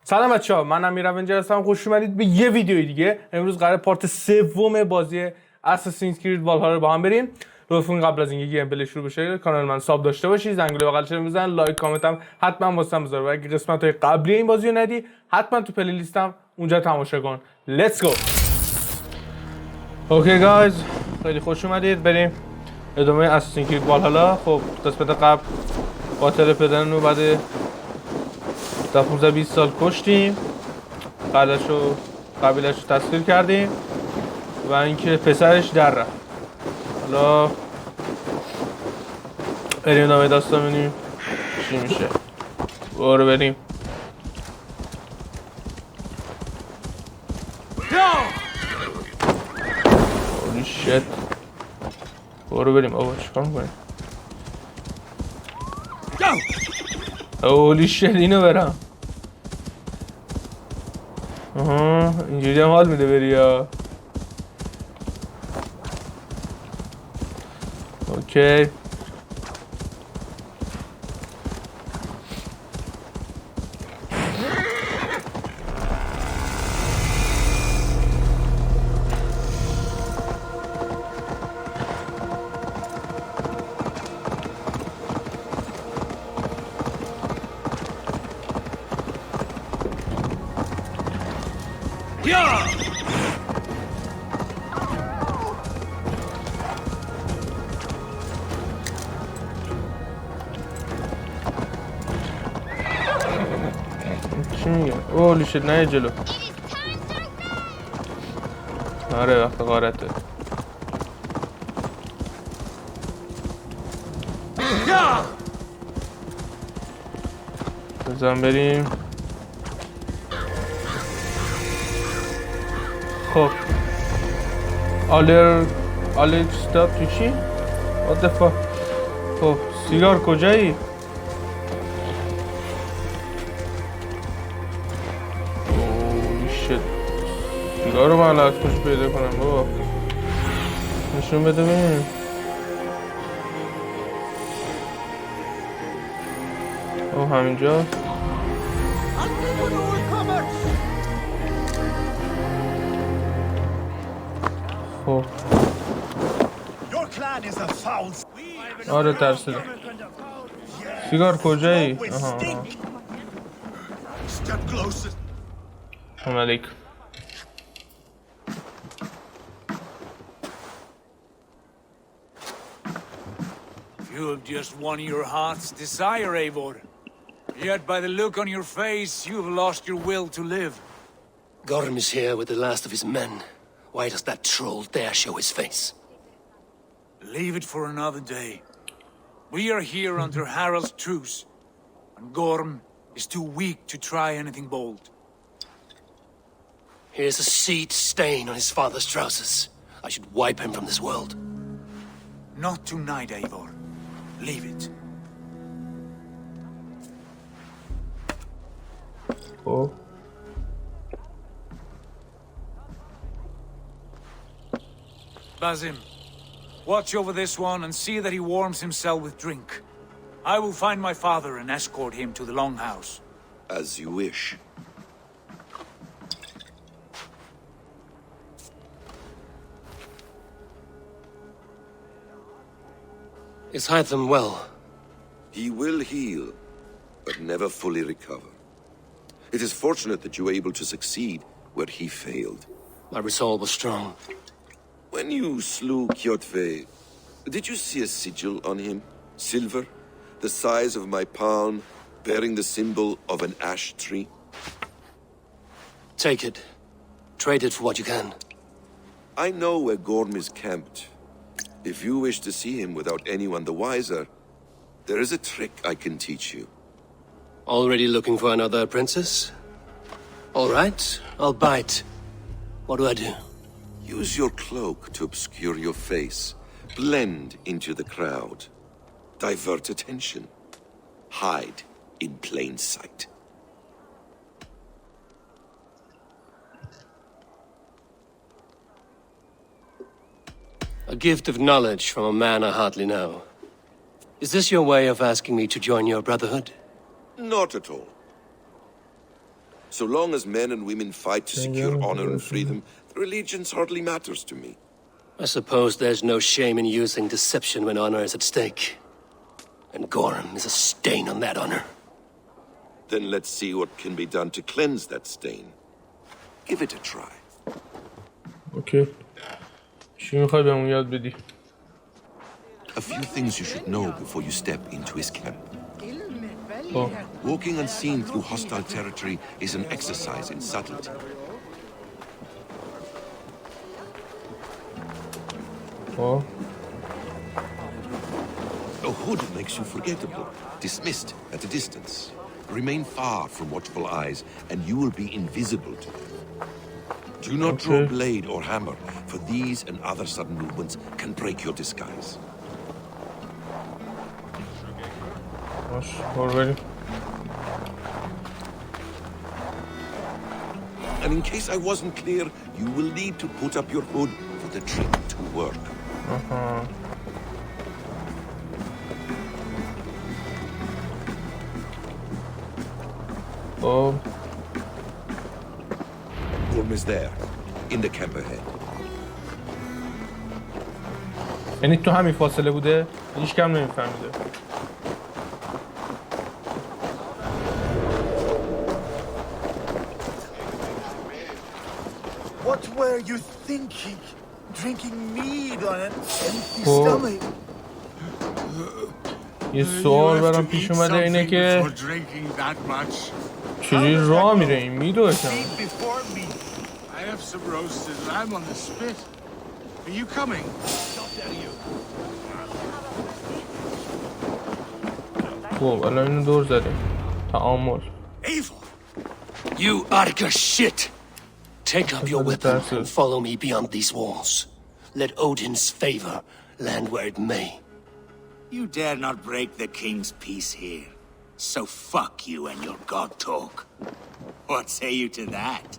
سلام بچه‌ها، من امیر اونجر هستم. خوش اومدید به یه ویدیو دیگه. امروز قراره پارت سوم بازی اساسینز کرید والهالا رو با هم بریم. لطفاً قبل از اینکه گیم پلی شروع بشه کانال من ساب داشته باشید، زنگوله بغلش رو بزن، لایک کامنت هم حتما واسم بذار و اگه قسمت‌های قبلی این بازی رو ندی حتما تو پلی لیستم اونجا تماشا کن. لیتس گو. اوکی گایز، خیلی خوش اومدید. بریم ادامه اساسینز کرید والهالا. خب قسمت قبل قاتل پدرن رو بعد تا 15-20 سال کشتیم، قبیلش رو تصویر کردیم و اینکه پسرش در رفت. حالا بریم ادامه داستان ببینیم چی میشه. برو بریم. اولی شت. برو بریم. آقا چیکار میکنیم؟ اولی شت، اینو برم. آها اینجوری هم حال میده بری یا اوکی. چی میگه؟ اولی شد، نه جلو. آره وقت غارته. بزن بریم. خب آلکس داد تو چی؟ What the fuck؟ خب سیگار کجایی؟ سیگار رو من از کجا پیدا کنم بابا؟ نشون بده ببینیم. او همینجا. خب آره ترسیدم. سیگار کجایی؟ آها علیکم. You have just won your heart's desire, Eivor. Yet by the look on your face, you have lost your will to live. Gorm is here with the last of his men. Why does that troll dare show his face? Leave it for another day. We are here under Harald's truce, and Gorm is too weak to try anything bold. Here's a seed stain on his father's trousers. I should wipe him from this world. Not tonight, Eivor. Leave it. Oh. Basim, watch over this one and see that he warms himself with drink. I will find my father and escort him to the Longhouse. As you wish. Is Hitham well? He will heal, but never fully recover. It is fortunate that you were able to succeed where he failed. My resolve was strong. When you slew Kjotve, did you see a sigil on him? Silver, the size of my palm, bearing the symbol of an ash tree? Take it. Trade it for what you can. I know where Gorm is camped. If you wish to see him without anyone the wiser, there is a trick I can teach you. Already looking for another princess? All right, I'll bite. What do I do? Use your cloak to obscure your face. Blend into the crowd. Divert attention. Hide in plain sight. A gift of knowledge from a man I hardly know. Is this your way of asking me to join your brotherhood? Not at all. So long as men and women fight to secure honor and freedom, their allegiance hardly matters to me. I suppose there's no shame in using deception when honor is at stake. And Gorham is a stain on that honor. Then let's see what can be done to cleanse that stain. Give it a try. Okay. چی میخوای بهمون یاد بدی؟ A few things you should know before you step into his camp. Oh. Walking unseen through hostile territory is an exercise in subtlety. Oh. A hood makes you forgettable, dismissed at a distance. Remain far from watchful eyes, and you will be invisible to them. Do not draw blade or hammer, for these and other sudden movements can break your disguise. Already. And in case I wasn't clear, you will need to put up your hood for the trick to work. Oh. Gorm is there, in the camp ahead. یعنی تو همین فاصله بوده؟ هیچ کم نمیفهمیده. What were you thinking? Drinking mead on an empty stomach? یه سوال برام پیش اومده اینه که چجوری راه میره این میدو I have some roasted lamb on the spit. Are you coming? خب الان اینو دور زدیم. تعامل. Evil. You arga shit! Take up your weapon and follow me beyond these walls. Let Odin's favor land where it may. You dare not break the king's peace here. So fuck you and your god talk. What say you to that?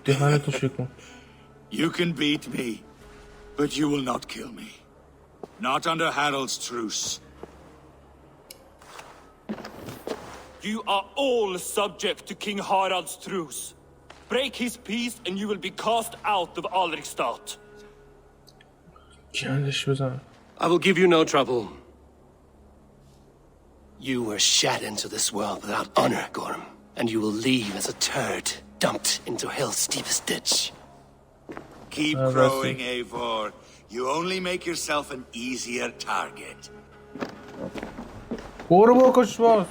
دهنتو شکن. You can beat me, but you will not kill me. Not under Harald's truce. You are all subject to King Harald's truce. Break his peace and you will be cast out of Alrikstad. گندش بزن. I will give you no trouble. You were shat into this world without honor, Gorm, and you will leave as a turd dumped into hell's deepest ditch. Keep crowing, Eivor. You only make yourself an easier target. برو بکش باز.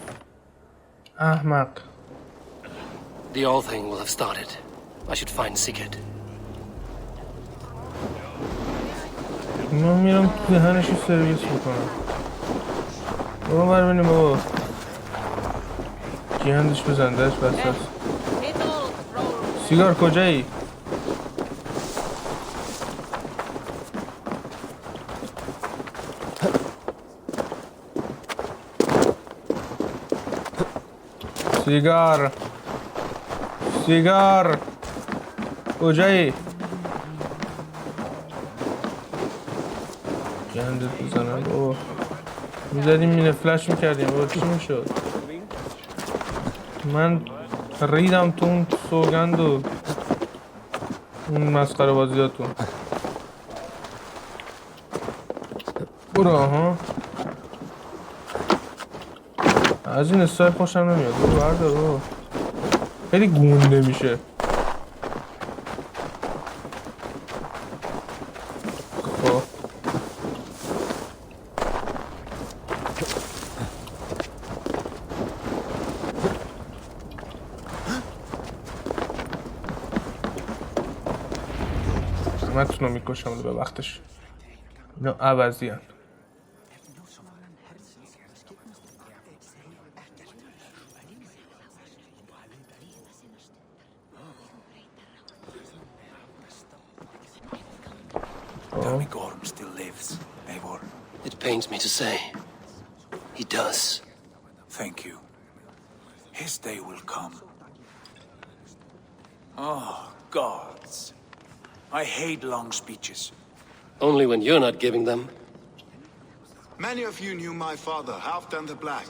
احمق. The all thing will have started. I should find Sigurd. من میرم تو دهنشو سرویس میکنم. برو ببینیم بابا. گندش بزن دست بس هست. سیگار کجایی؟ سیگار سیگار کجایی؟ گندت بزنم بابا. میزدیم مینه فلش میکردیم بابا چی میشد؟ من ریدم تو اون سوگند و اون مسخره بازیاتون. برو ها. از این استایل خوشم نمیاد. برو بردار برو. خیلی گونده میشه. خب همتونو میکشم به وقتش. اینا عوضی هن. Tell me Gorm still lives, Eivor. It pains me to say. He does. Thank you. His day will come. Oh, gods. I hate long speeches. Only when you're not giving them. Many of you knew my father, Halfdan the Black.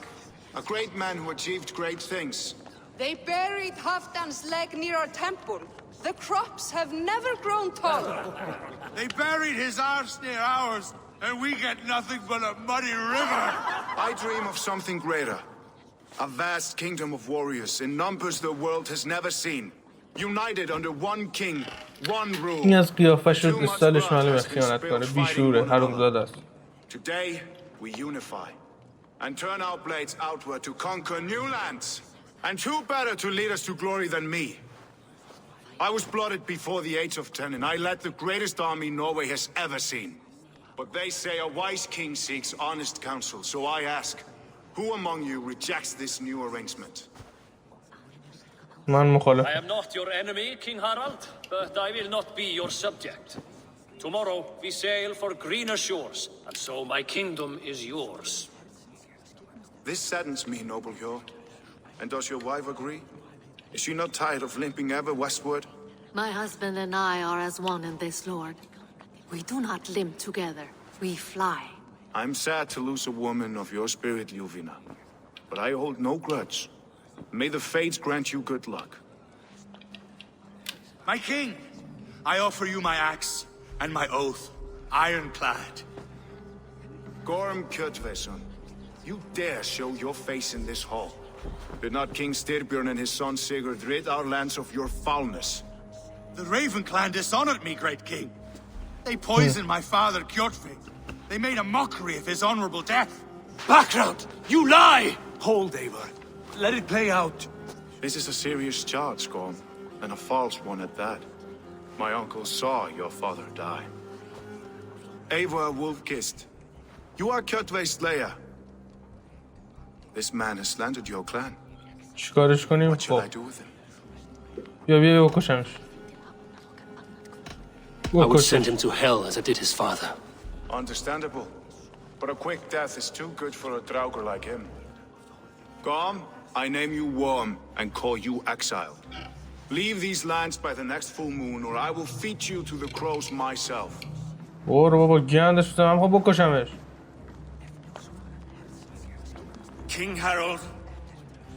A great man who achieved great things. They buried Halfdan's leg near our temple. The crops have never grown taller. They buried his arse near ours, and we get nothing but a muddy river. I dream of something greater. A vast kingdom of warriors in numbers the world has never seen. United under one king, one rule. این از قیافش و استایلش معلومه خیانت کنه، بیشوره، حرومزاده است. Today we unify and turn our blades outward to conquer new lands. And who better to lead us to glory than me? I was blooded before the age of 10, and I led the greatest army Norway has ever seen. But they say a wise king seeks honest counsel, so I ask, who among you rejects this new arrangement? من مخالف. I am not your enemy, King Harald, but I will not be your subject. Tomorrow we sail for greener shores, and so my kingdom is yours. This saddens me, noble Hjor. And does your wife agree? Is she not tired of limping ever westward? My husband and I are as one in this, Lord. We do not limp together. We fly. I'm sad to lose a woman of your spirit, Ljuvina. But I hold no grudge. May the fates grant you good luck. My king, I offer you my axe and my oath, ironclad. Gorm Kjotveson, you dare show your face in this hall. Did not King Styrbjörn and his son Sigurd rid our lands of your foulness? The Raven clan dishonored me, great king. They poisoned my father, Kjotve. They made a mockery of his honorable death. Background! You lie! Hold, Eivor. Let it play out. This is a serious charge, Gorm, and a false one at that. My uncle saw your father die. Eivor Wolf-Kissed, you are Kjotve's slayer. This man has slandered your clan. چیکارش کنیم؟ What shall I do with him? بیا بکشمش. I would send him to hell as I did his father. Understandable. But a quick death is too good for a Draugr like him. Gorm, I name you Worm and call you exiled. Leave these lands by the next full moon or I will feed you to the crows myself. برو بابا گندش بزنم، من خب بکشمش. King Harold,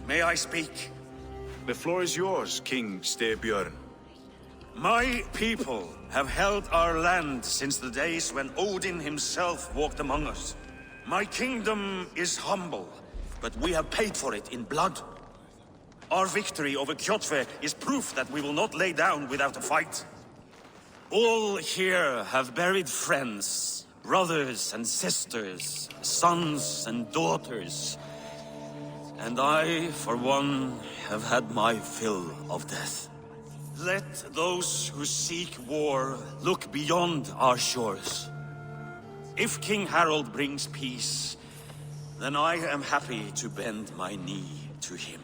may I speak? The floor is yours, King Styrbjörn. My people have held our land since the days when Odin himself walked among us. My kingdom is humble, but we have paid for it in blood. Our victory over Kjotve is proof that we will not lay down without a fight. All here have buried friends, brothers and sisters, sons and daughters. And I, for one, have had my fill of death. Let those who seek war look beyond our shores. If King Harold brings peace, then I am happy to bend my knee to him.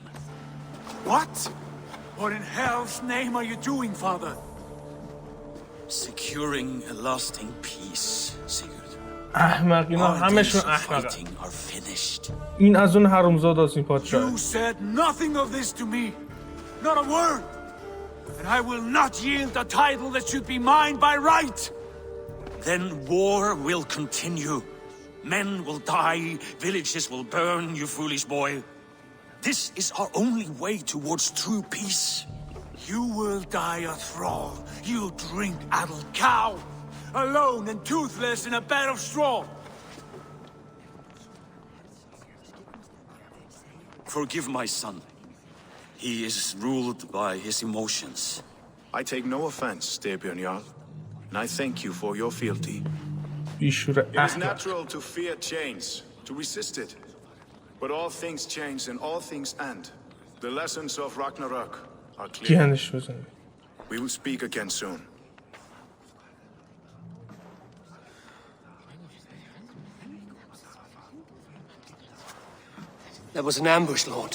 What? What in hell's name are you doing, father? Securing a lasting peace, Sigurd. احمق، اینا Our days همشون of احمقن. fighting are finished. این از اون حرومزاده است این پادشاه. You said nothing of this to me. Not a word. And I will not yield a title that should be mine by right. Then war will continue. Men will die, villages will burn, you foolish boy. This is our only way towards true peace. You will die a thrall. You drink-addled cow. Alone and toothless in a bed of straw. Forgive my son. He is ruled by his emotions. I take no offense, Styrbjörn Jarl, and I thank you for your fealty. بیشوره It is احمق. natural to fear change, to resist it. But all things change and all things end. The lessons of Ragnarok are clear. گندش بزنم. We will speak again soon. That was an ambush, Lord.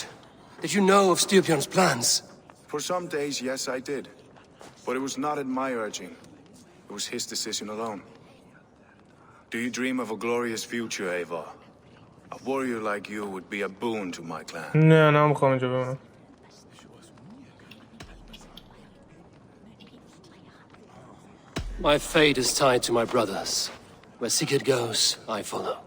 Did you know of Styrbjörn's plans? For some days, yes, I did. But it was not at my urging. It was his decision alone. Do you dream of a glorious future, Eivor? A warrior like you would be a boon to my clan. نه نمیخوام اینجا بمونم. My fate is tied to my brothers. Where Sigurd goes, I follow.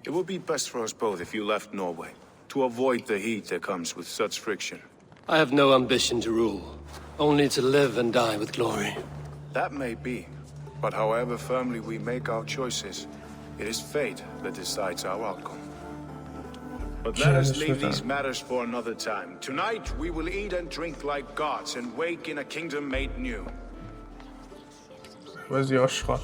It would be best for us both if you left Norway, to avoid the heat that comes with such friction. I have no ambition to rule, only to live and die with glory. That may be, but however firmly we make our choices, it is fate that decides our outcome. But let us leave these matters for another time. Tonight we will eat and drink like gods and wake in a kingdom made new. بازی آشغال.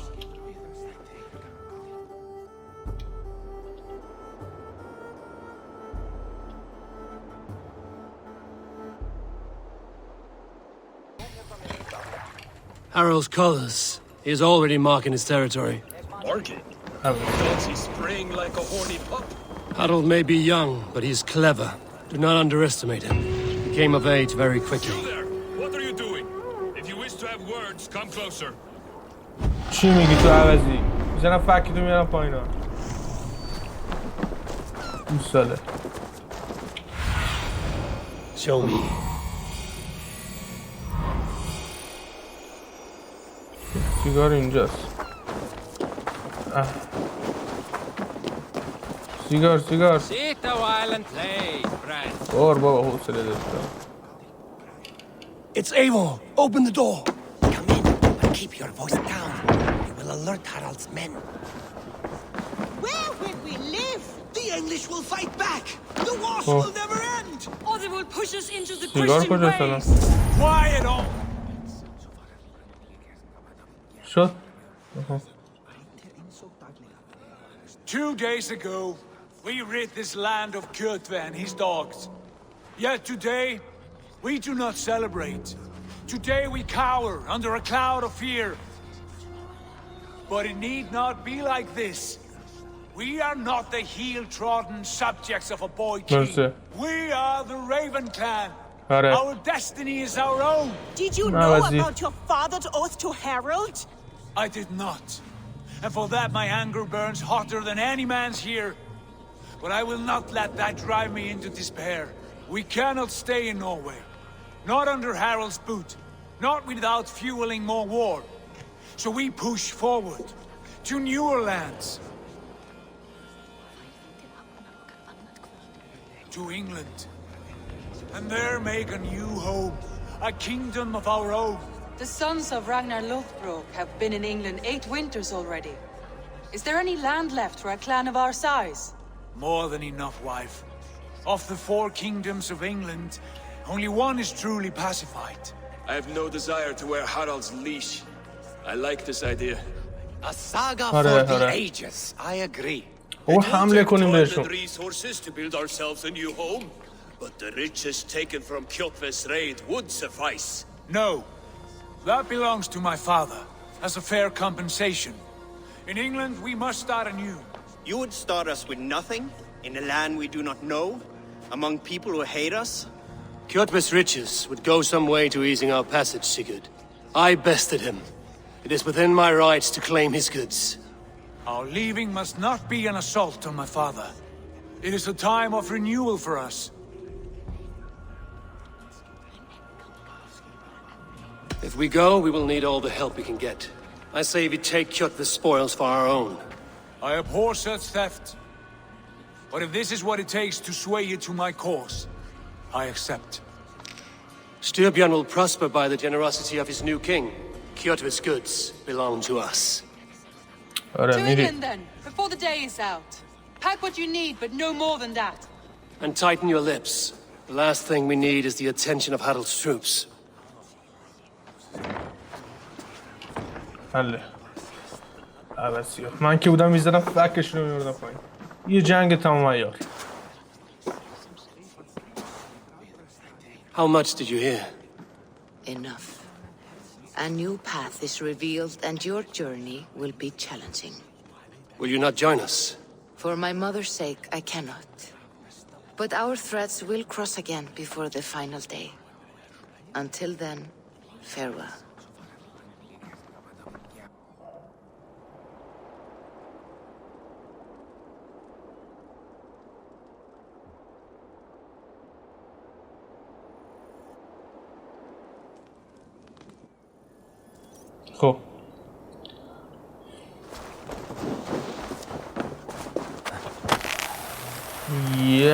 Harald's colors. He is already marking his territory. Marking? He's spraying like a horny pup. Harold may be young, but he's clever. Do not underestimate him. He came of age very quickly. You there! What are you doing? If you wish to have words, come closer. چی میگی تو عوضی؟ میزنم فکی تو میارم پایینا. این ساله. Show me. سیگار اینجاست. سیگار Sit a while and play, friend. بابا حوصله داشتم. It's Eivor. Open the door. Come in, but keep your voice down. You will alert Harald's men. Where will we live? The English will fight back. The wars will never end. Or they will push us into the سیگار Christian کجاست الان؟ ways. Quiet all! شد؟ 2 days ago, we rid this land of Kjotve and his dogs. Yet today, we do not celebrate. Today we cower under a cloud of fear. But it need not be like this. We are not the heel-trodden subjects of a boy king. We are the Raven clan. Our destiny is our own. Did you know about your father's oath to Harald? I did not. And for that my anger burns hotter than any man's here. But I will not let that drive me into despair. We cannot stay in Norway. Not under Harald's boot. Not without fueling more war. So we push forward to newer lands. To England. And there make a new home. A kingdom of our own. The sons of Ragnar Lothbrok have been in England 8 winters already. Is there any land left for a clan of our size? More than enough, wife. Of the 4 kingdoms of England, only one is truly pacified. I have no desire to wear Harald's leash. I like this idea. A saga for the ages. I agree. او حمله کنیم بهشون. Resources to build ourselves a new home, but the riches taken from Kjotve's raid would suffice. No. That belongs to my father, as a fair compensation. In England, we must start anew. You would start us with nothing? In a land we do not know? Among people who hate us? Kjotve's riches would go some way to easing our passage, Sigurd. I bested him. It is within my rights to claim his goods. Our leaving must not be an assault on my father. It is a time of renewal for us. If we go, we will need all the help we can get. I say we take Kjotve's spoils for our own. I abhor such theft. But if this is what it takes to sway you to my cause, I accept. Styrbjörn will prosper by the generosity of his new king. Kjotve's goods belong to us. To England then, before the day is out. Pack what you need, but no more than that. And tighten your lips. The last thing we need is the attention of Harald's troops. حله عبسیه من که بودم میزدم فکشون رو میوردم پایین یه جنگ تمام عیار How much did you hear? Enough. A new path is revealed and your journey will be challenging. Will you not join us? For my mother's sake, I cannot. But our threads will cross again before the final day. Until then, farewell. خب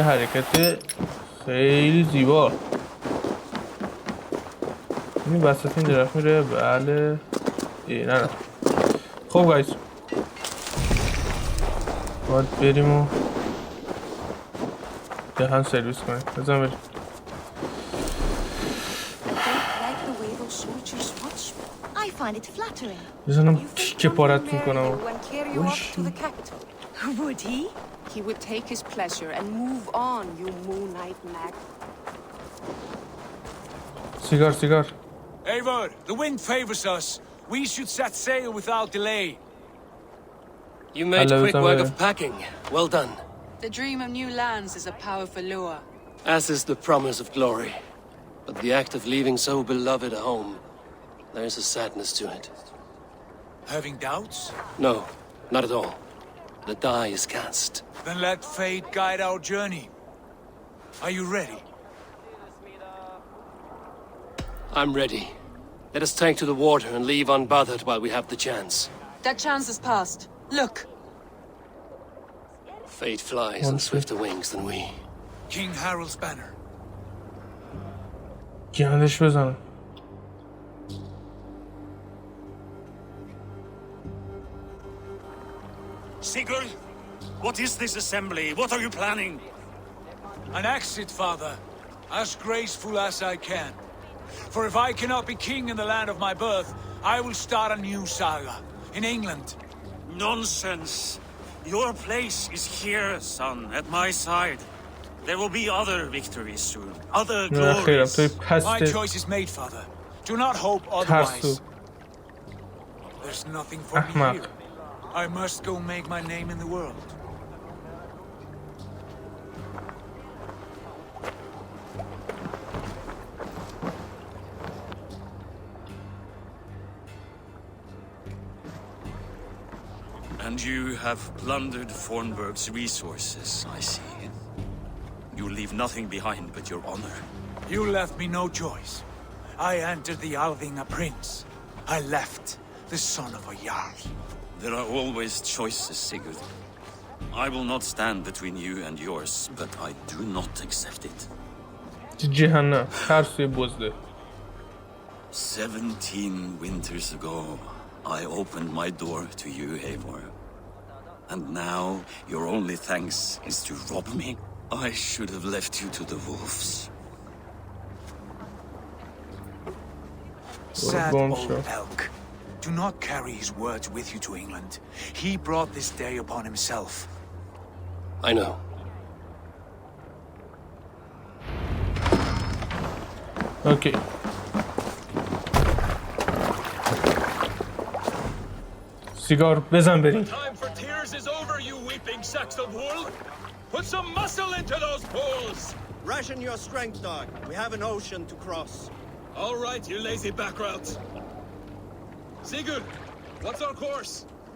چه حرکت خیلی زیبا. این وسط این درخت میره. بله نه خب گایز باید بریم و دهن سرویس کنیم. بزن بریم. بزنم که پارت میکنم. Would he? He would take his pleasure and move on, you moonlight mag. Cigar. Eivor, the wind favors us. We should set sail without delay. You made quick work of packing. Well done. The dream of new lands is a powerful lure. As is the promise of glory. But the act of leaving so beloved a home, there is a sadness to it. Having doubts? No, not at all. The die is cast. Then let fate guide our journey. Are you ready? I'm ready. Let us take to the water and leave unbothered while we have the chance. That chance is past. Look. Fate flies on swifter wings than we. King Harald's banner. گندش بزنم. Sigurd, what is this assembly? What are you planning? An exit, father. As graceful as I can. For if I cannot be king in the land of my birth, I will start a new saga. In England. Nonsense. Your place is here, son, at my side. There will be other victories soon. Other glories. My choice is made, father. Do not hope otherwise. There's nothing for me here. I must go make my name in the world. And you have plundered Fornburg's resources, I see. You leave nothing behind but your honor. You left me no choice. I entered the Alving a prince. I left the son of a Jarl. There are always choices, Sigurd. I will not stand between you and yours, but I do not accept it. 17 winters ago, I opened my door to you, Eivor. And now, your only thanks is to rob me? I should have left you to the wolves. Sad old elk. Do not carry his words with you to England. He brought this day upon himself. I know. Okay. Cigar, بزن بریم. Time for tears is over, you weeping sacks of wool. Put some muscle into those bulls. Ration your strength, dog. We have an ocean to cross. All right, you lazy backroads. Sigurd, what's our course?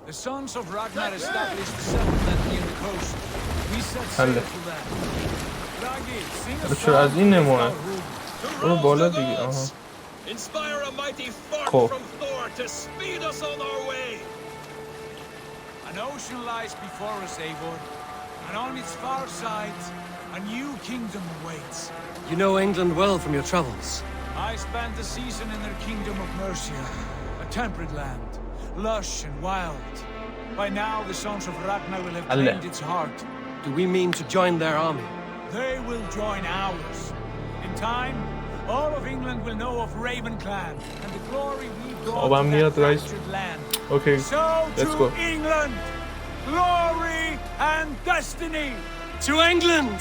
The sons of Ragnar established a settlement near the coast. We set sail to them. Ragi, sing a song. برو بالا دیگه. آها. Inspire a mighty fart from Thor to speed us on our way. An ocean lies before us, Eivor, and on its far side, a new kingdom awaits. You know England well from your travels. I spent a season in their kingdom of Mercia, a temperate land, lush and wild. By now, the sons of Ragnar will have claimed its heart. Do we mean to join their army? They will join ours. In time, all of England will know of Raven Clan and the glory we brought to that fractured land. Okay, so let's to go. England, glory and destiny. To England!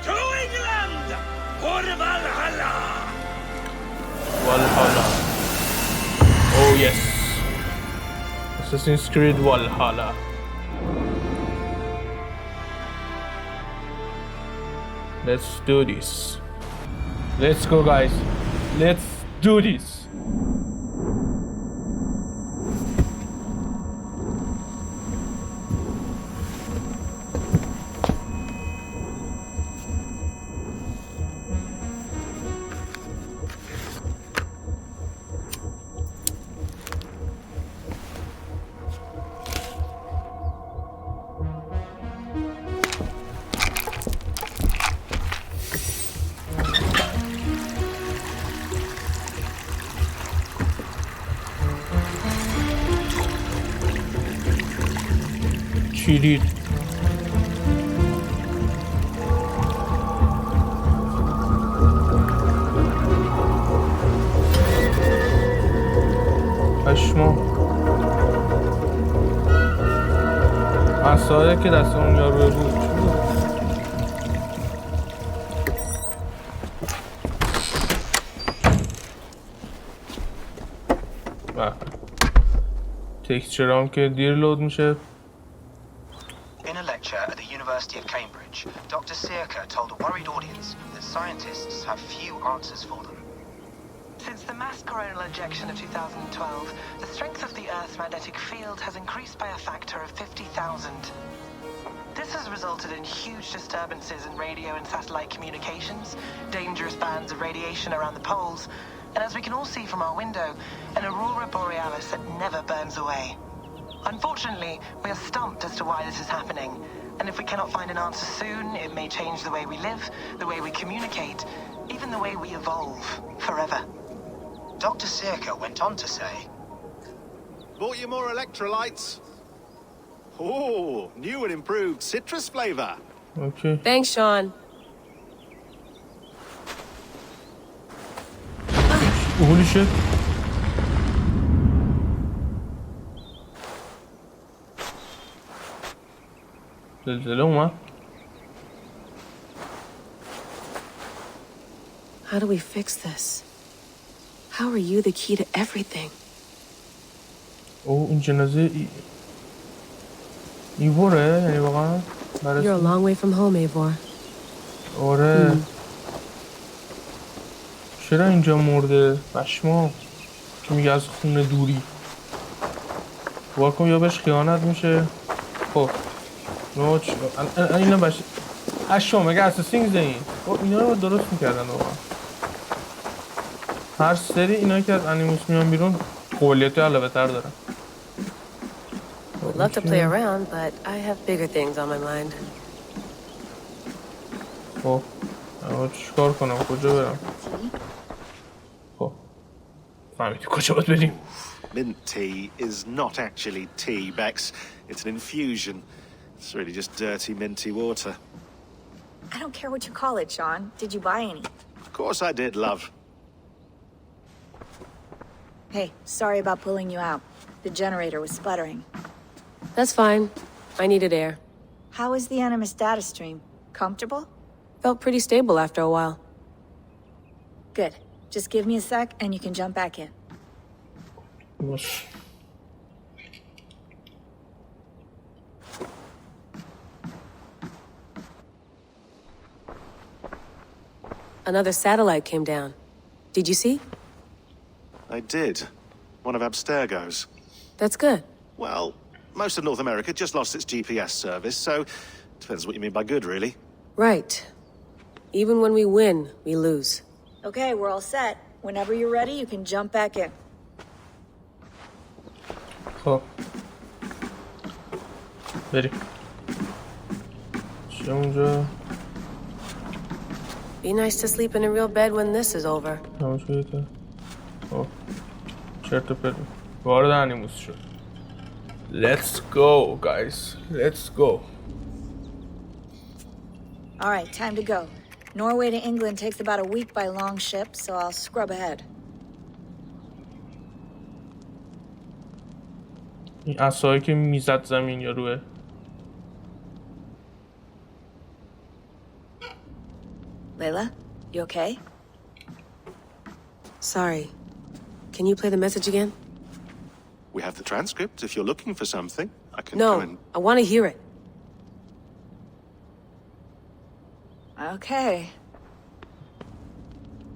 To England! For Valhalla! Valhalla. Oh yes. Assassin's Creed Valhalla. Let's do this. Let's go, guys. Let's do this. کلید. پشما عصایه که دست اون یاروه بود. تکسچر هم که دیر لود میشه. In a lecture at the University of Cambridge, Dr. Searca told a worried audience that scientists have few answers for them. Since the mass coronal ejection of 2012, the strength of the Earth's magnetic field has increased by a factor of 50,000. This has resulted in huge disturbances in radio and satellite communications, dangerous bands of radiation around the poles, and as we can all see from our window, an aurora borealis that never burns away. Unfortunately, we are stumped as to why this is happening, and if we cannot find an answer soon, it may change the way we live, the way we communicate, even the way we evolve, forever. Dr. Searca went on to say, Bought you more electrolytes? Oh, new and improved citrus flavor. Okay. Thanks, Sean. Holy shit. زلزله اومد. How do we fix this? How are you the key to everything? این جنازه ایوره یعنی واقعا You're a long way from home, Eivor. آره. چرا اینجا مرده؟ پشما که میگه از خونه دوری. واکن یا بهش خیانت میشه. خب اینا باشه. اشو مگه اساسینز این. خب اینا رو درست میکردن واقعا. هر سری اینا که از انیموس میان بیرون قابلیت علاوه تر دارن. Would love to play around, but I have bigger things on my mind. خب چیکار کنم؟ کجا برم؟ خب فهمیدی کجا باید بریم؟ Mint tea is not actually tea, Bex. It's an infusion. It's really just dirty, minty water. I don't care what you call it, Sean. Did you buy any? Of course I did, love. Hey, sorry about pulling you out. The generator was sputtering. That's fine. I needed air. How is the Animus data stream? Comfortable? Felt pretty stable after a while. Good. Just give me a sec and you can jump back in. Another satellite came down. Did you see? I did. One of Abstergo's. That's good. Well, most of North America just lost its GPS service, so depends what you mean by good, really. Right. Even when we win, we lose. Okay, we're all set. Whenever you're ready, you can jump back in. خب بریم چه اونجا Be nice to sleep in a real bed when this is over. خب چرت و پرت وارد انیموس شد. Let's go guys. Let's go. All right, time to go. Norway to England takes about a week by long ship, so I'll scrub ahead. این عصایی که میزد زمین یا روه Layla, you okay? Sorry. Can you play the message again? We have the transcript. If you're looking for something, I can No, go and... I want to hear it. Okay.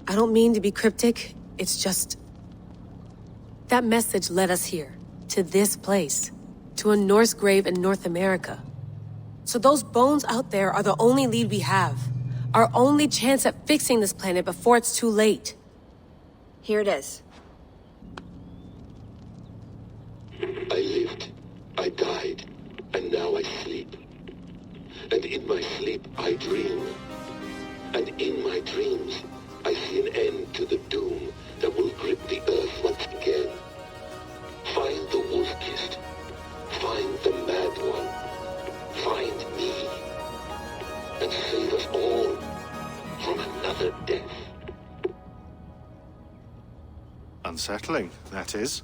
I don't mean to be cryptic. It's just... That message led us here. To this place. To a Norse grave in North America. So those bones out there are the only lead we have. Our only chance at fixing this planet before it's too late. Here it is. I lived, I died, and now I sleep. And in my sleep I dream. And in my dreams I see an end to the doom that will grip the earth once again. Find the wolf-kissed. Find the mad one. a death. Unsettling, that is.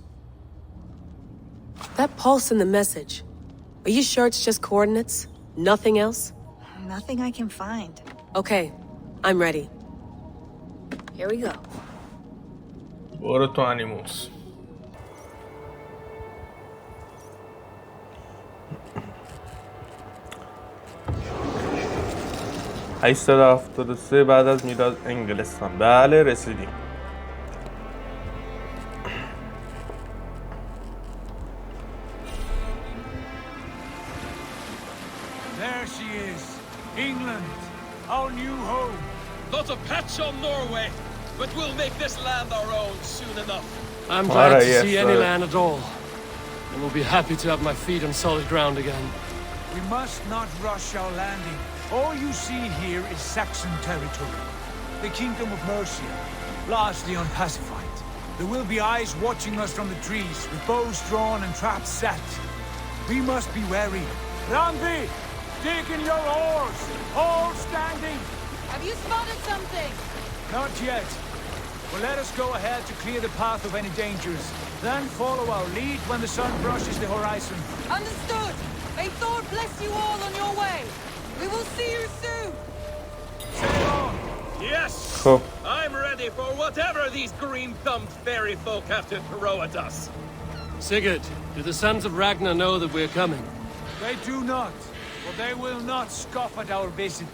That pulse in the message. Are you sure it's just coordinates? Nothing else? Nothing I can find. Okay, I'm ready. Here we go. برو تو انیموس. $873 بعد از میلاد انگلستان. بله رسیدیم. There she is, England, our new home. Not a patch on Norway, but we'll make this land our own soon enough. I'm glad to see any land at all, and will be happy to have my feet on solid ground again. We must not rush our landing. All you see here is Saxon territory. The Kingdom of Mercia, largely unpacified. There will be eyes watching us from the trees, with bows drawn and traps set. We must be wary. Randi! Dig in your oars! All standing! Have you spotted something? Not yet. But let us go ahead to clear the path of any dangers. Then follow our lead when the sun brushes the horizon. Understood! May Thor bless you all on your way! We will see you soon! Sail on! Yes! Cool. I'm ready for whatever these green-thumbed fairy folk have to throw at us. Sigurd, do the sons of Ragnar know that we're coming? They do not, but they will not scoff at our visit.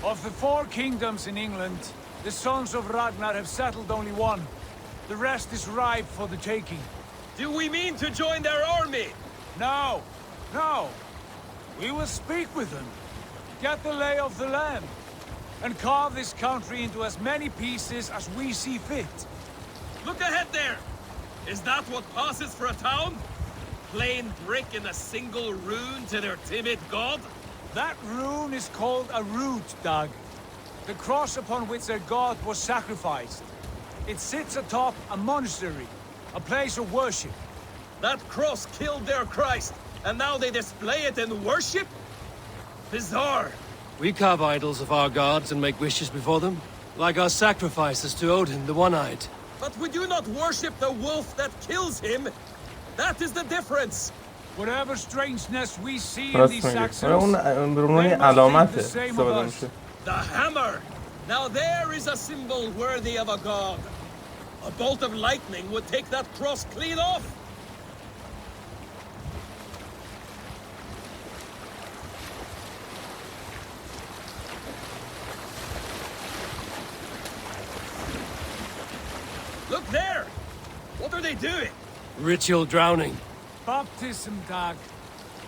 Of the 4 kingdoms in England, the sons of Ragnar have settled only one. The rest is ripe for the taking. Do we mean to join their army? No, no. We will speak with them, get the lay of the land, and carve this country into as many pieces as we see fit. Look ahead there! Is that what passes for a town? Plain brick in a single rune to their timid god? That rune is called a root, Dag. The cross upon which their god was sacrificed. It sits atop a monastery, a place of worship. That cross killed their Christ, and now they display it in worship? Bizarre. We carve idols of our gods and make wishes before them, like our sacrifices to Odin, the One-Eyed. But we do not worship the wolf that kills him. That is the difference. Whatever strangeness we see in these Saxons, the hammer. Now there is a symbol worthy of a god. A bolt of lightning would take that cross clean off. Look there! What are they doing? Ritual drowning. Baptism, Dag.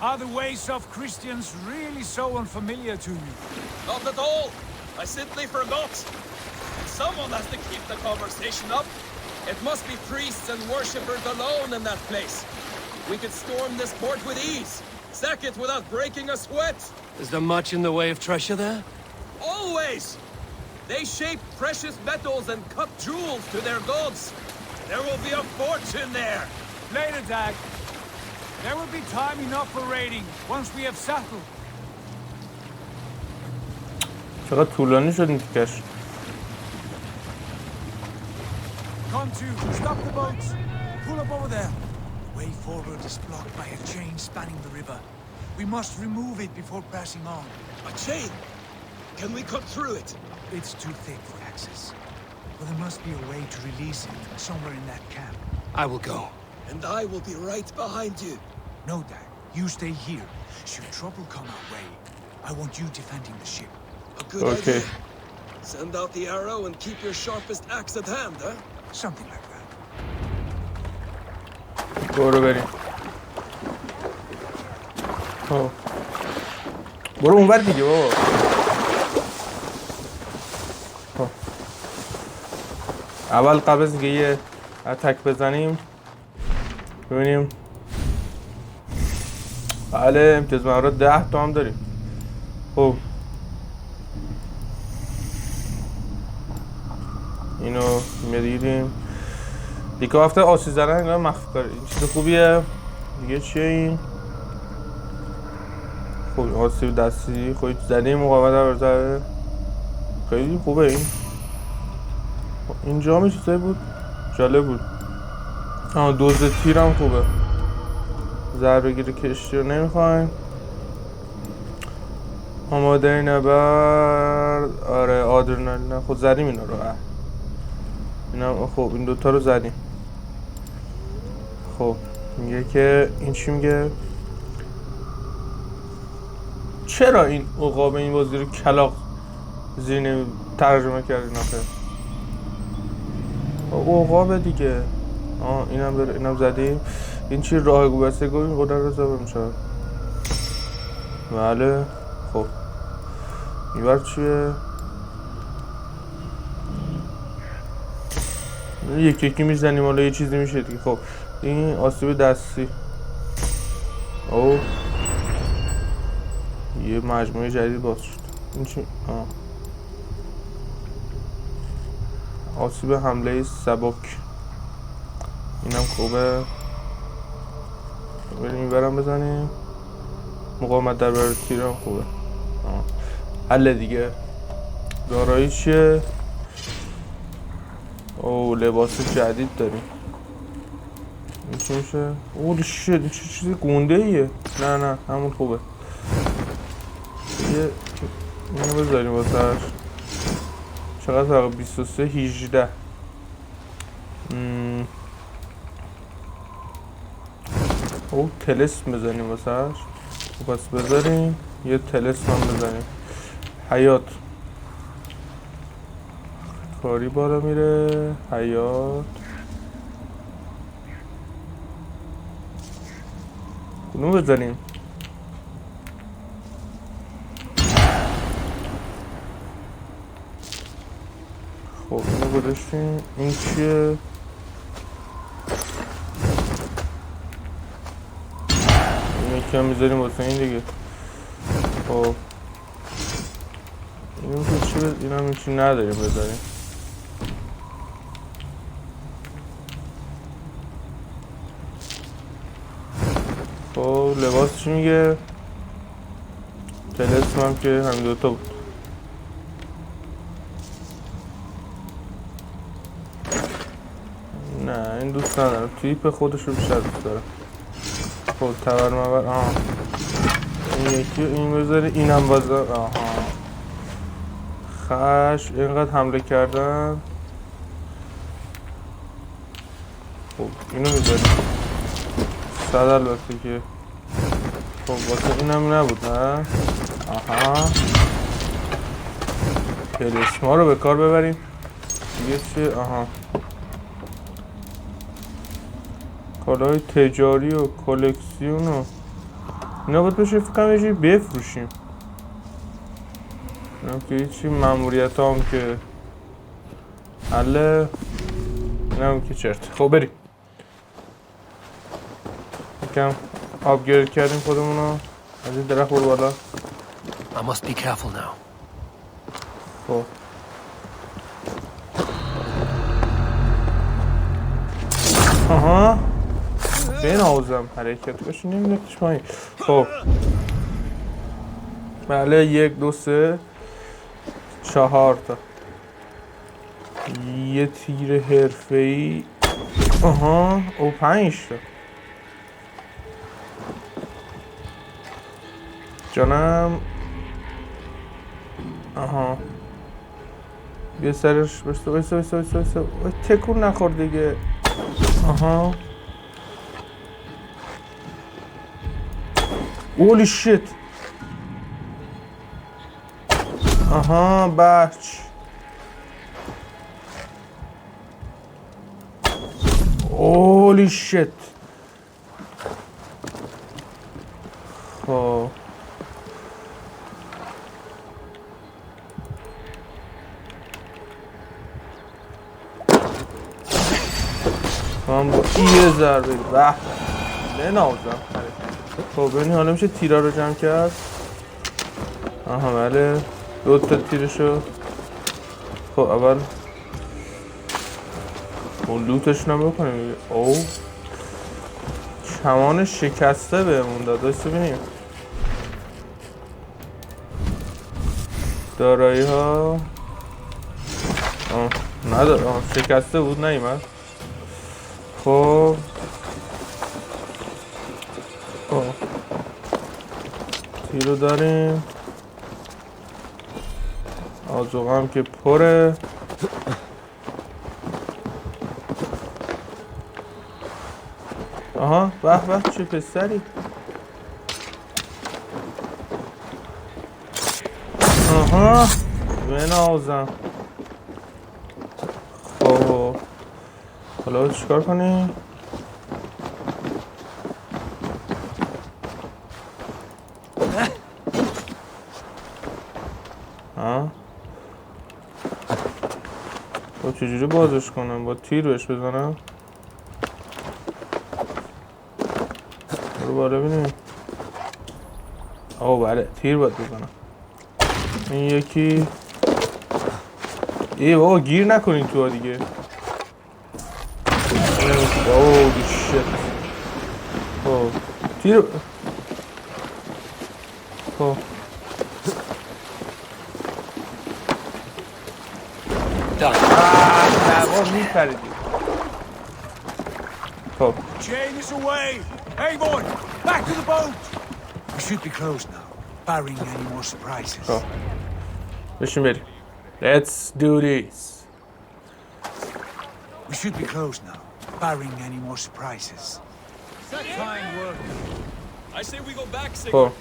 Are the ways of Christians really so unfamiliar to you? Not at all. I simply forgot. Someone has to keep the conversation up. It must be priests and worshippers alone in that place. We could storm this port with ease. Sack it without breaking a sweat. Is there much in the way of treasure there? Always! They shape precious metals and cut jewels to their gods. There will be a fortune there. Later, Dag. There will be time enough for raiding once we have settled. چقدر طولانی شد این تیکش. Come to, stop the boats. Pull up over there. The way forward is blocked by a chain spanning the river. We must remove it before passing on. A chain? Can we cut through it? It's too thick for access. But there must be a way to release it somewhere in that camp. I will go. And I will be right behind you. No, Dag. You stay here. Should trouble come our way, I want you defending the ship. A good idea. Send out the arrow and keep your sharpest axe at hand, huh? Something like that. برو بریم. برو اونور دیگه بابا. اول قبل از اینکه یه اتک بزنیم ببینیم. بله امتیاز مهارت 10 تا هم داریم. خب اینو میدیدیم دیگه هفته آسیب زدن انگار مخفی کاره. این چیز خوبیه. دیگه چیه این؟ خب آسیب دستی خودت زده مقاومت برزده خیلی خوبه این. اینجا هم چیزایی بود جالب بود. دوز تیرم خوبه. ضربه گیری کشتی رو نمیخوایم. آماده نبرد. آره آدرنالین. خود زدیم اینا رو. اینا خب این دوتا رو زدیم. خب میگه که این چی میگه؟ چرا این عقاب این بازی رو کلاغ زیر ترجمه کردین آخه؟ عقاب دیگه. اینم زدیم. این چی راه گوبسته گوی این قدر رو زبه میشه. بله خب این بر چیه؟ یکی میزنیم حالا یه چیزی میشه دیگه. خب این آسیب دستی. او یه مجموعه جدید باز شد. این چی؟ آسیب حمله سبک. اینم خوبه. بریم این برم بزنیم. مقاومت در برابر تیرم خوبه. حل دیگه. دارایی چیه؟ او لباس جدید داریم. این چی میشه؟ اوه شت این چه چیزی گونده ایه. نه همون خوبه. یه اینو بذاریم واسهش. چقدر فقط 23 18. او تلسم بزنیم واسهش. پس بذاریم یه تلسم هم بزنیم. حیات کاری بالا میره. حیات کدوم بزنیم؟ خب اینو گذاشتیم. این چیه؟ این یکی هم میذاریم واسه این دیگه. خب اینو تو چی این هم چی نداریم بذاریم. خب لباس چی میگه؟ تلسم هم که همین دوتا بود. نه این دوست ندارم. تیپ خودش رو بیشتر دوست دارم. خب تبر این یکی این بذاری. اینم بذار. خش اینقدر حمله کردن. خب اینو میذاریم 100 البته که. خب واسه اینم نبود نه. تلسما رو به کار ببریم دیگه. چیه؟ کالای تجاری و کلکسیون و اینا باید بشه فکرم یه چیزی بفروشیم. اینم که هیچی. ماموریت هم که حله. اینم که چرت. خب بریم یکم آپگرید کردیم خودمونو. از این درخت برو بالا. I must be careful now. خب بنازم حرکت باشی نمیدونیش پایین. خب بله 1 2 3 4 تا. یه تیر حرفه‌ای. او 5 تا. جانم. بیا سرش بسته. تکون نخور دیگه. اولی شیت. بچ. اولی شیت. خب من با یه ضربه ننازم. خب ببینی حالا میشه تیرا رو جمع کرد. بله 2 تا تیرشو. خب اول اون لوتش بکنیم. او کمان شکسته بهمون داد. داشت ببینیم دارایی ها. نداره شکسته بود نیومد. خب تیرو داریم، آزوغه هم که پره. آها به به چه پسری. آها بنازم. خب حالا چیکار کنیم؟ با چجوری بازش کنم؟ با تیر بهش بزنم؟ برو بالا بینیم. آه بله تیر باید بزنم. این یکی بابا گیر نکنین تو ها دیگه. اوه شت. خب تیر خب Oh. Chain is away! Hey boy! Back to the boat! We should be close now, barring any more surprises. Oh. Listen, Mary. Let's do this. We should be close now, barring any more surprises. Fine work. I say we go back, Sigurd.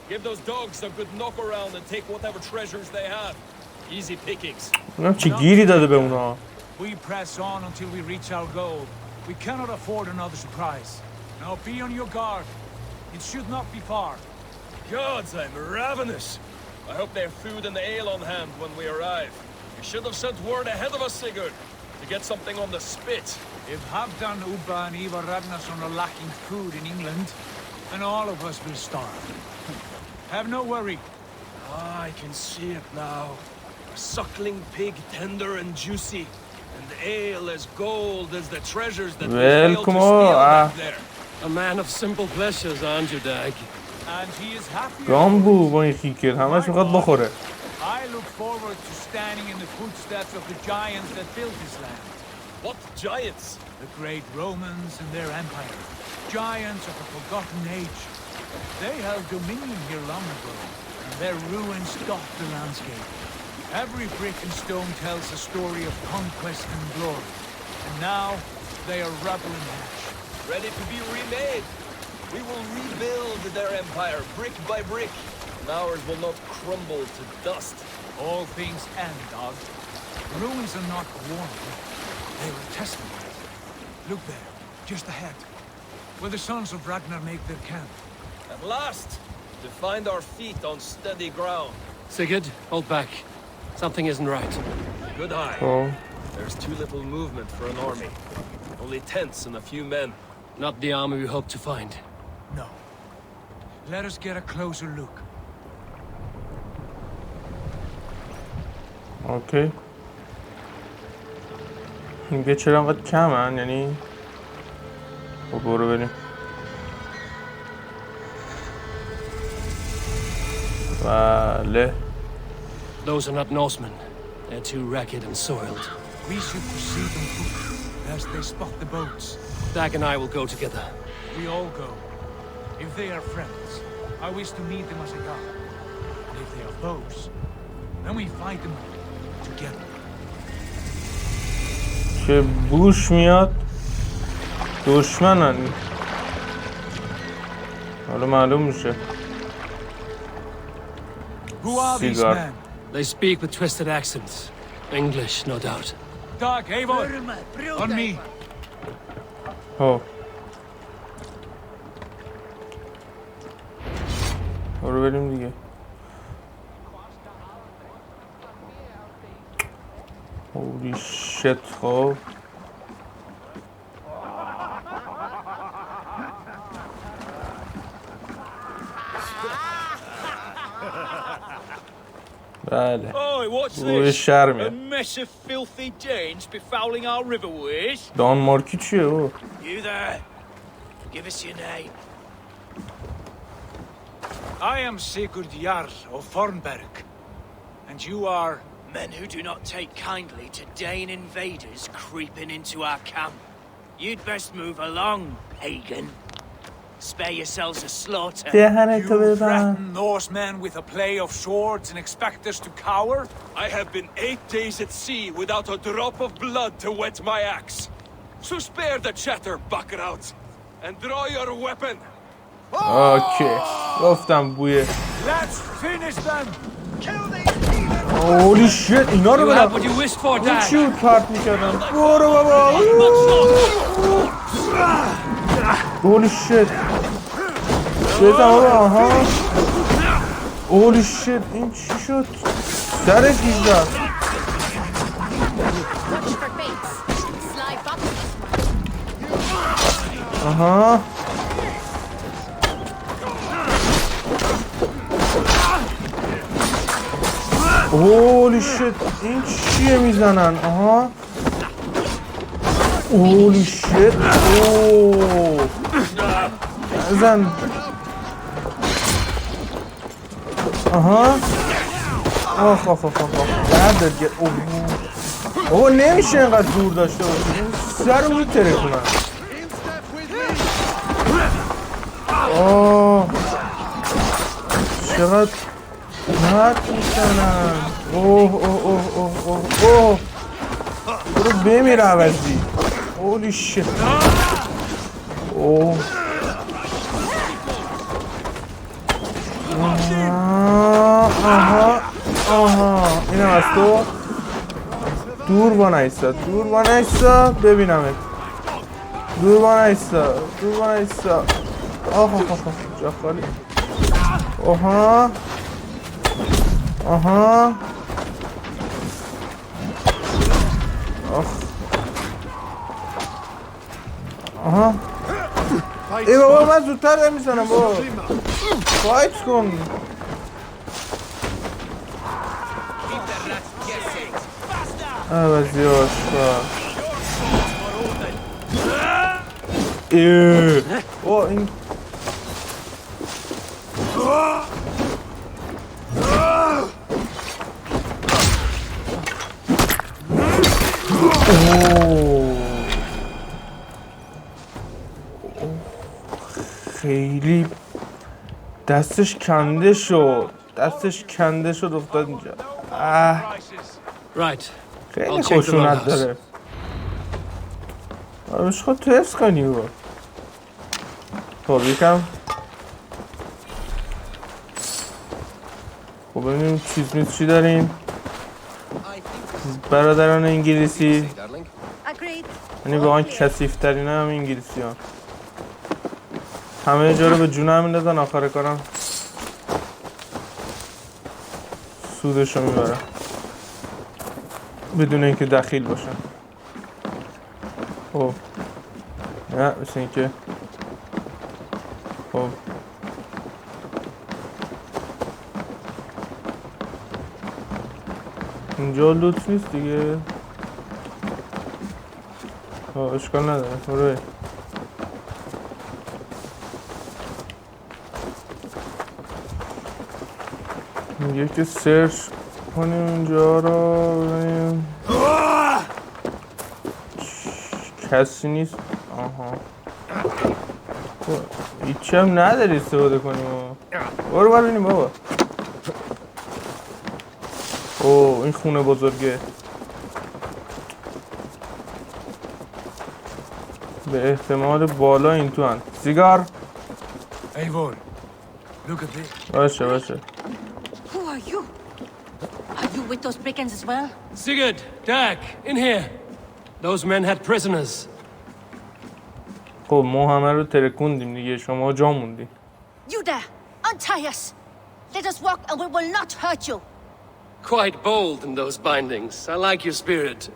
Give those dogs a good knock around and take whatever treasures they have. Easy pickings. چی گیری داده به اونا. We press on until we reach our goal. We cannot afford another surprise. Now be on your guard. It should not be far. Gods, I'm ravenous. I hope they have food and ale on hand when we arrive. You should have sent word ahead of us, Sigurd, to get something on the spit. If Halfdan, Ubba and Ivar Ragnarsson are lacking food in England, then all of us will starve. Have no worry. I can see it now. A suckling pig, tender and juicy. And ale as gold as the treasures that we failed to steal back there. A man of simple pleasures, aren't you, Dag? And he is happy. گامبو با این خیکر همش میخواد بخوره. I look forward to standing in the footsteps of the giants that built this land. What giants? The great Romans and their empire. Giants of a forgotten age. They held dominion here long ago, and their ruins dot the landscape. Every brick and stone tells a story of conquest and glory. And now, they are rubble and ash. Ready to be remade. We will rebuild their empire, brick by brick. And ours will not crumble to dust. All things end, dog. The ruins are not a warning. They are a testament. Look there, just ahead. Where the sons of Ragnar make their camp. At last! To find our feet on steady ground. Sigurd, hold back. Something isn't right. Good eye. Oh. There's too little movement for an army. Only tents and a few men. Not the army we hope to find. No. Let us get a closer look. Okay. اینگه چرا انقدر کمن؟ یعنی خب برو بریم. بله. Those are not Norsemen. They're too ragged and soiled. We should pursue them quickly, lest they spot the boats. Dag and I will go together. We all go. If they are friends, I wish to meet them as a guard. And if they are foes, then we fight them together. که بوش میاد دشمنن. حالا معلوم میشه. Who are these men? They speak with twisted accents. English, no doubt. Dag, Eivor! On me! Oh. برو بریم دیگه. Holy shit, خب. بله. Oh, what's روی this? شرمیه. A mess of filthy Danes befouling our riverways? دانمارکی چیه او؟ You there? Give us your name. I am Sigurd Jarl of Fornberg. And you are Men who do not take kindly to Dane invaders creeping into our camp. You'd best move along, pagan. Spare yourselves a slaughter. You threaten Norsemen with a play of swords and expect us to cower? I have been 8 days at sea without a drop of blood to wet my axe. So spare the chatter, buckrouts, and draw your weapon. اوکی گفتم بوی Let's finish them. اولی شت اینا رو بدم این چی بود پرت میکردم برو بابا اولی شت بزن بابا آها اولی شت این چی شد سرش گیزد آها هولی شت این چیه میزنن آها هولی شت اوه نزن آها آخ آخ آخ آخ دردت گرد اوه نمیشه اینقدر دور داشته باشی سر رو میتره کنن آه چقدر نت میکنن اوه اوه اوه اوه اوه اوه برو بمیر عوضی اولی شت اوه آها آها اینم از تو دور با نیستا دور با نیستا ببینمت دور با نیستا دور با نیستا آها آها جا خالی آها آها آخ آها ای بابا من زودتر نمیزنم بابا فایت کن عوضی آشکار اوه این خیلی دستش کنده شد افتاد اینجا خیلی خشونت داره آرمش خود تو حفظ کنی رو خب یکم خب ببینیم چی داریم برادران انگلیسی یعنی واقعا کثیف‌ترین هم انگلیسی ها همه جا رو به جون هم میندازن آخر کارم سودشو میبرن بدون اینکه دخیل باشن خب نه مثل اینکه خب اینجا لوت نیست دیگه اشکال نداره برای میگه که سرچ کنیم اینجا رو ببینیم کسی نیست آها هیچی هم نداری استفاده کنیم برو ببینیم بابا اوه این خونه بزرگه به احتمال بالا این تو هن سیگار Eivor, look at this. باشه Who are you? Are you with those brigands as well? Sigurd, Dag, in here. Those men had prisoners. خب ما همه رو ترکوندیم دیگه شما جا موندیم You there! Untie us! Let us walk and we will not hurt you! Quite bold in those bindings. I like your spirit.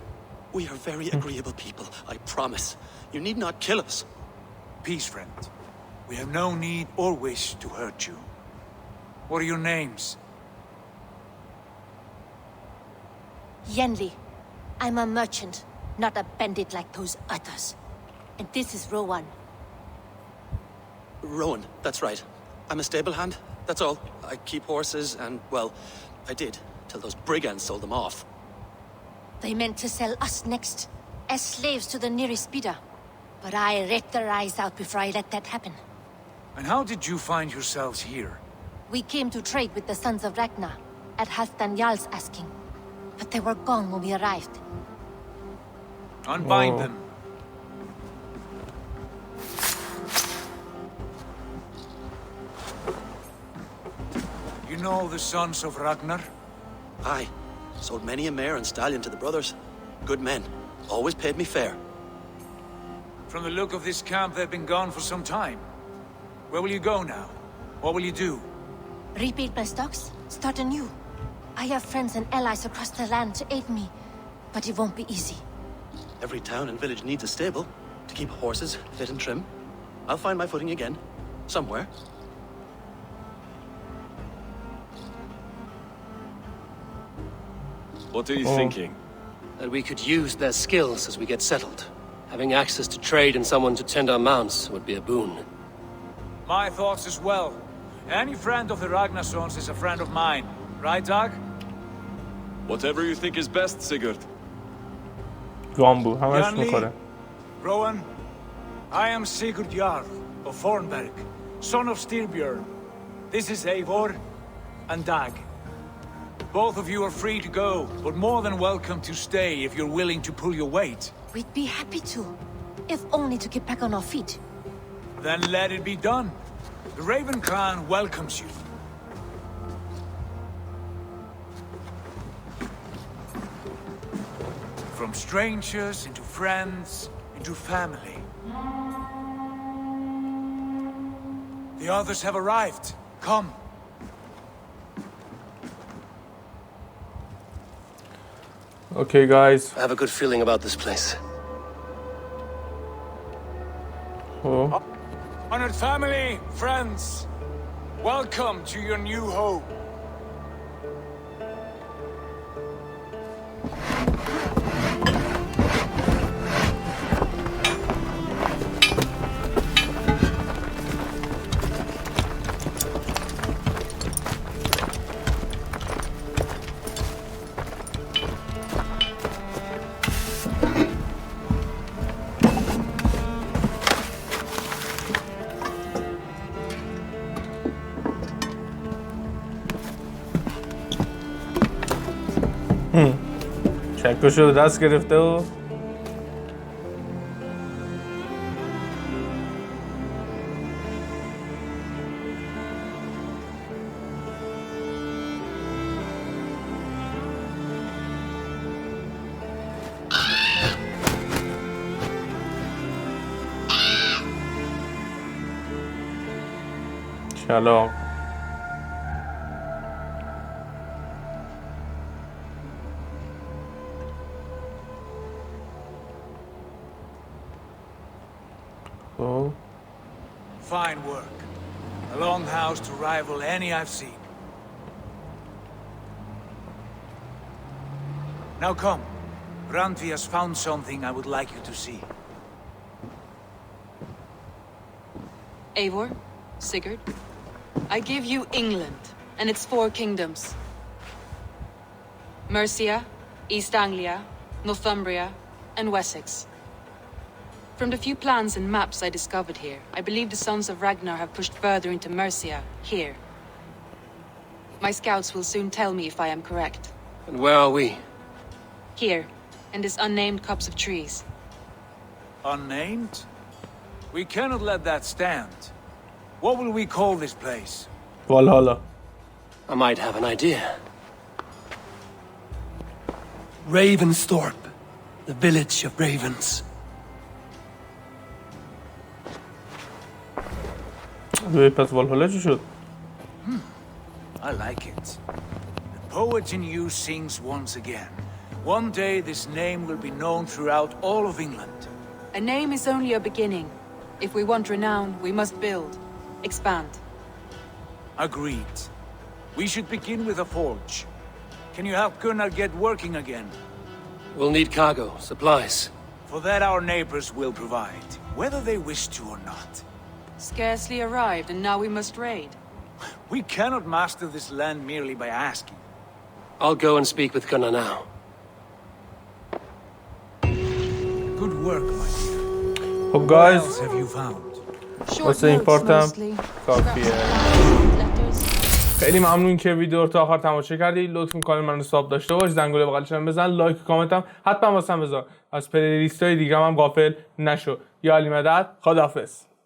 We are very agreeable people, I promise. You need not kill us. Peace, friend. We have no need or wish to hurt you. What are your names? Yenli. I'm a merchant, not a bandit like those others. And this is Rowan. Rowan, that's right. I'm a stable hand, that's all. I keep horses and, well, I did, till those brigands sold them off. They meant to sell us next, as slaves to the nearest bidder. But I ripped their eyes out before I let that happen. And how did you find yourselves here? We came to trade with the sons of Ragnar, at Halfdan Jarl's asking. But they were gone when we arrived. Unbind them. You know the sons of Ragnar? Aye. Sold many a mare and stallion to the brothers. Good men. Always paid me fair. From the look of this camp, they've been gone for some time. Where will you go now? What will you do? Rebuild my stocks, start anew. I have friends and allies across the land to aid me, but it won't be easy. Every town and village needs a stable to keep horses fit and trim. I'll find my footing again. Somewhere. What are you thinking? That we could use their skills as we get settled. Having access to trade and someone to tend our mounts would be a boon. My thoughts as well. Any friend of the Ragnarsons is a friend of mine. Right, Dag? Whatever you think is best, Sigurd. گامبو همش میخوره. Rowan, I am Sigurd Jarl of Fornberg, son of Styrbjörn. This is Eivor and Dag. Both of you are free to go, but more than welcome to stay if you're willing to pull your weight. We'd be happy to, if only to get back on our feet. Then let it be done. The Raven clan welcomes you. From strangers into friends, into family. The others have arrived. Come. Okay, guys. I have a good feeling about this place. Oh. Honored family, friends, welcome to your new home. چکشو دست گرفته و سلام. Oh. Fine work. A long house to rival any I've seen. Now come. Randvi has found something I would like you to see. Eivor, Sigurd, I give you England and its 4 kingdoms. Mercia, East Anglia, Northumbria, and Wessex. From the few plans and maps I discovered here, I believe the sons of Ragnar have pushed further into Mercia, here. My scouts will soon tell me if I am correct. And where are we? Here, in this unnamed copse of trees. Unnamed? We cannot let that stand. What will we call this place? والهالا. I might have an idea. Ravensthorpe, the village of ravens. پس والهالا چی شد؟ I like it. The poet in you sings once again. One day this name will be known throughout all of England. A name is only a beginning. If we want renown, we must build. Expand. Agreed. We should begin with a forge. Can you help Gunnar get working again? We'll need cargo, supplies. For that our neighbors will provide, whether they wish to or not. Scarcely arrived, and now we must raid. We cannot master this land merely by asking. I'll go and speak with Gunnar now. Good work, my dear. خب What گایز else have you found? واسه این پارتم کافیه. خیلی ممنون که ویدیو رو تا آخر تماشا کردید. لطفاً کانال منو ساب داشته باش، زنگوله بغلش هم بزن، لایک و کامنت هم حتما واسم بذار. از پلیلیست های دیگه هم غافل نشو. یا علی مدد. خداحافظ.